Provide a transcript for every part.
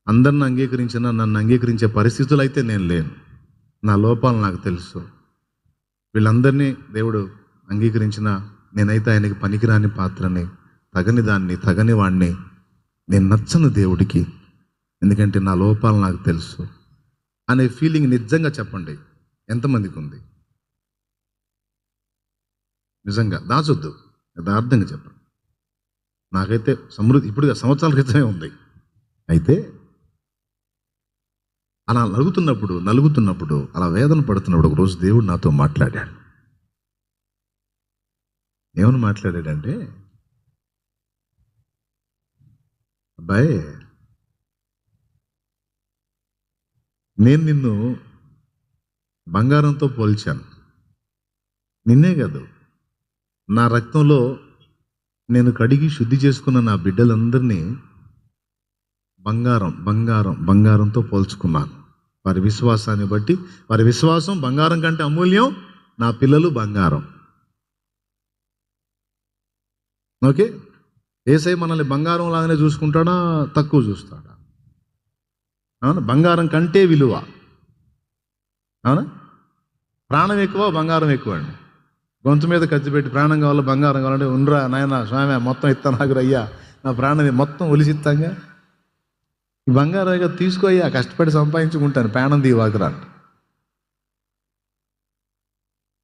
అందరిని అంగీకరించినా నన్ను అంగీకరించే పరిస్థితులు అయితే నేను లేను. నా లోపాలు నాకు తెలుసు. వీళ్ళందరినీ దేవుడు అంగీకరించిన నేనైతే ఆయనకి పనికిరాని పాత్రని, తగని దాన్ని, తగని వాడిని, నేను నచ్చను దేవుడికి, ఎందుకంటే నా లోపాలు నాకు తెలుసు అనే ఫీలింగ్ నిజంగా చెప్పండి ఎంతమందికి ఉంది? నిజంగా దాచొద్దు, యథార్థంగా చెప్పండి. నాకైతే సమృద్ధి ఇప్పుడు సంవత్సరాల క్రితమే ఉంది. అయితే అలా నలుగుతున్నప్పుడు అలా వేదన పడుతున్నప్పుడు ఒకరోజు దేవుడు నాతో మాట్లాడాడు. ఏమని మాట్లాడాడంటే, అబ్బాయి, నేను నిన్ను బంగారంతో పోల్చాను. నిన్నే కాదు, నా రక్తంలో నేను కడిగి శుద్ధి చేసుకున్న నా బిడ్డలందరినీ బంగారంతో పోల్చుకున్నాను. వారి విశ్వాసాన్ని బట్టి, వారి విశ్వాసం బంగారం కంటే అమూల్యం, నా పిల్లలు బంగారం. ఓకే, యేసయ్య మనల్ని బంగారం లాగానే చూసుకుంటాడా, తక్కువ చూస్తాడా? అవునా? బంగారం కంటే విలువ. అవునా? ప్రాణం ఎక్కువ, బంగారం ఎక్కువ అండి. గొంతు మీద కత్తి పెట్టి ప్రాణం కావాలో బంగారం కావాలంటే, ఉండ్రా నాయన స్వామి మొత్తం ఇస్తాను నాకు అయ్యా, నా ప్రాణం మొత్తం ఒలిసిస్తాంగా, ఈ బంగారంగా తీసుకో అయ్యా, కష్టపడి సంపాదించుకుంటాను, ప్రాణం దీవాకరా.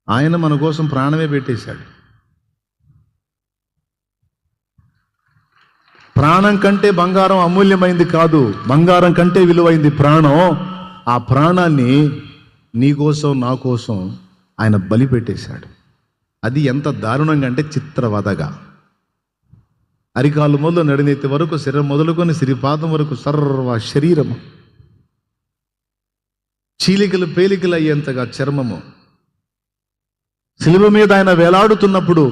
ఆయన మన కోసం ప్రాణమే పెట్టేశాడు. ప్రాణం కంటే బంగారం అమూల్యమైంది కాదు, బంగారం కంటే విలువైంది ప్రాణం. ఆ ప్రాణాన్ని నీకోసం నా కోసం ఆయన బలి పెట్టేశాడు. అది ఎంత దారుణంగా అంటే చిత్రవదగా, అరికాలు మొదలు నడినెత్తి వరకు, శరీరం మొదలుకొని సిరిపాదం వరకు సర్వ శరీరము, చీలికలు పేలికలు అయ్యేంతగా చర్మము. శిలువ మీద ఆయన వేలాడుతున్నప్పుడు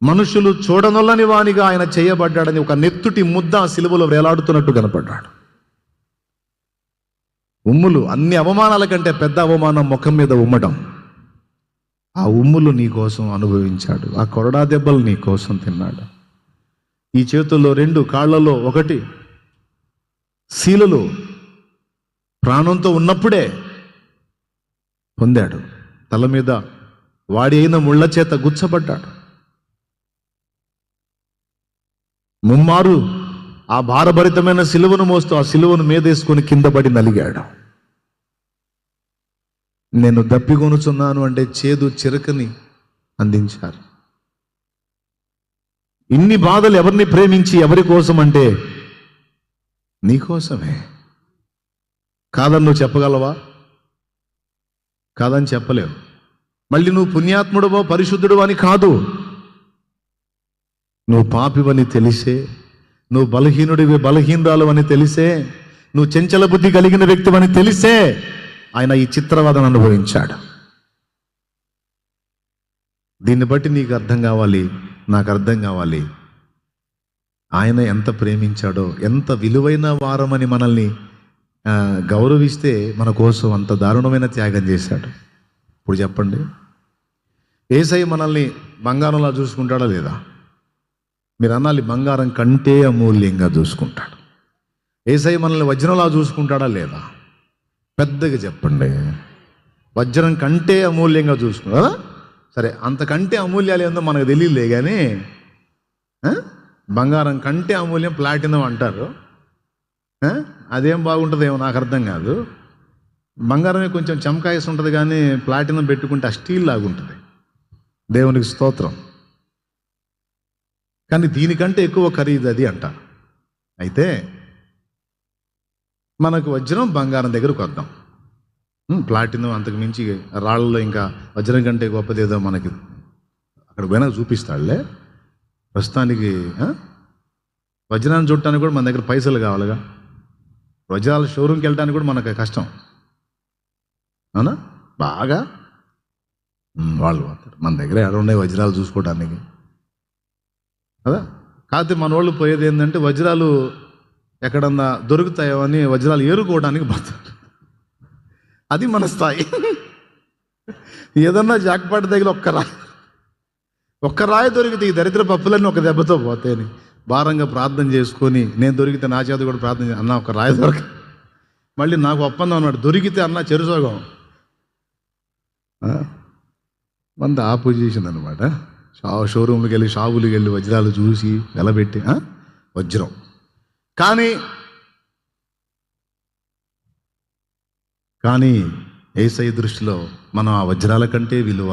మనుషులు చూడనొల్లని వానిగా ఆయన చేయబడ్డాడని ఒక నెత్తుటి ముద్ద శిలువలో వేలాడుతున్నట్టు కనపడ్డాడు. ఉమ్ములు, అన్ని అవమానాల కంటే పెద్ద అవమానం ముఖం మీద ఉమ్మడం. ఆ ఉమ్ములు నీ కోసం అనుభవించాడు, ఆ కొరడా దెబ్బలు నీ కోసం తిన్నాడు. ఈ చేతుల్లో 2, కాళ్ళలో 1 శీలలు ప్రాణంతో ఉన్నప్పుడే పొందాడు. తల మీద వాడి అయిన ముళ్ళ చేత గుచ్చబడ్డాడు. ముమ్మారు ఆ భారభరితమైన సిలువను మోస్తూ ఆ సిలువను మీదేసుకొని కింద పడి నలిగాడు. నేను దప్పికొనుచున్నాను అంటే చేదు చిరకని అందించారు. ఇన్ని బాధలు ఎవరిని ప్రేమించి ఎవరి కోసం అంటే నీ కోసమే. కాదని నువ్వు చెప్పగలవా? కాదని చెప్పలేవు. మళ్ళీ నువ్వు పుణ్యాత్ముడవో పరిశుద్ధుడు అని కాదు, నువ్వు పాపివని తెలిసే, నువ్వు బలహీనుడివి బలహీనురాలు అని తెలిసే, నువ్వు చంచల బుద్ధి కలిగిన వ్యక్తివని తెలిసే ఆయన ఈ చిత్రవదను అనుభవించాడు. దీన్ని బట్టి నీకు అర్థం కావాలి, నాకు అర్థం కావాలి, ఆయన ఎంత ప్రేమించాడో, ఎంత విలువైన వారమని మనల్ని గౌరవిస్తే మన కోసం అంత దారుణమైన త్యాగం చేశాడు. ఇప్పుడు చెప్పండి, యేసయ్య మనల్ని బంగారంలా చూసుకుంటాడా లేదా? మీరు అనాలి, బంగారం కంటే అమూల్యంగా చూసుకుంటాడు. యేసయ్య మనల్ని వజ్రంలా చూసుకుంటాడా లేదా? పెద్దగా చెప్పండి, వజ్రం కంటే అమూల్యంగా చూసుకుంటా. సరే, అంతకంటే అమూల్యాలు ఏందో మనకు తెలియలే, కానీ బంగారం కంటే అమూల్యం ప్లాటినం అంటారు. అదేం బాగుంటుందేమో నాకు అర్థం కాదు. బంగారమే కొంచెం చమకాయసి ఉంటుంది, కానీ ప్లాటినం పెట్టుకుంటే ఆ స్టీల్ లాగుంటుంది. దేవునికి స్తోత్రం. కానీ దీనికంటే ఎక్కువ ఖరీదు అది అంట. అయితే మనకు వజ్రం బంగారం దగ్గరకు వద్దాం. ప్లాటినం అంతకు మించి రాళ్ళలో ఇంకా వజ్రం కంటే గొప్పదేదో మనకి అక్కడ పోయినా చూపిస్తాడులే. ప్రస్తుతానికి వజ్రాన్ని చూడటానికి కూడా మన దగ్గర పైసలు కావాలిగా. వజ్రాల షోరూమ్కి వెళ్ళడానికి కూడా మనకు కష్టం, అవునా? బాగా వాళ్ళు పోతారు, మన దగ్గర ఎక్కడ ఉన్నాయి వజ్రాలు చూసుకోవడానికి కదా. కాకపోతే మన వాళ్ళు పోయేది ఏంటంటే వజ్రాలు ఎక్కడన్నా దొరుకుతాయో అని వజ్రాలు ఏరుకోవడానికి పోతారు. అది మన స్థాయి. ఏదన్నా జాక్పాట్ దగ్గర ఒక్క రాయి దొరికితే ఈ దరిద్ర పప్పులన్నీ ఒక దెబ్బతో పోతాయని భారంగా ప్రార్థన చేసుకొని నేను దొరికితే నా చేత కూడా ప్రార్థన అన్న ఒక రాయి దొరక మళ్ళీ నాకు ఒప్పందం అన్నాడు, దొరికితే అన్న చెరుసోగం. మంది ఆ పొజిషన్ అనమాట. షోరూమ్కి వెళ్ళి షాపులకి వెళ్ళి వజ్రాలు చూసి వెలబెట్టి వజ్రం. కానీ యేసయ్య దృష్టిలో మనం ఆ వజ్రాల కంటే విలువ,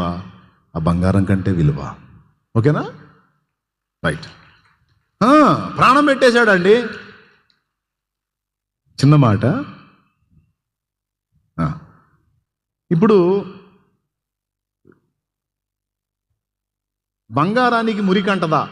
ఆ బంగారం కంటే విలువ. ఓకేనా? రైట్. ప్రాణం పెట్టేశాడండి. చిన్న మాట. ఇప్పుడు బంగారానికి మురికంటదా?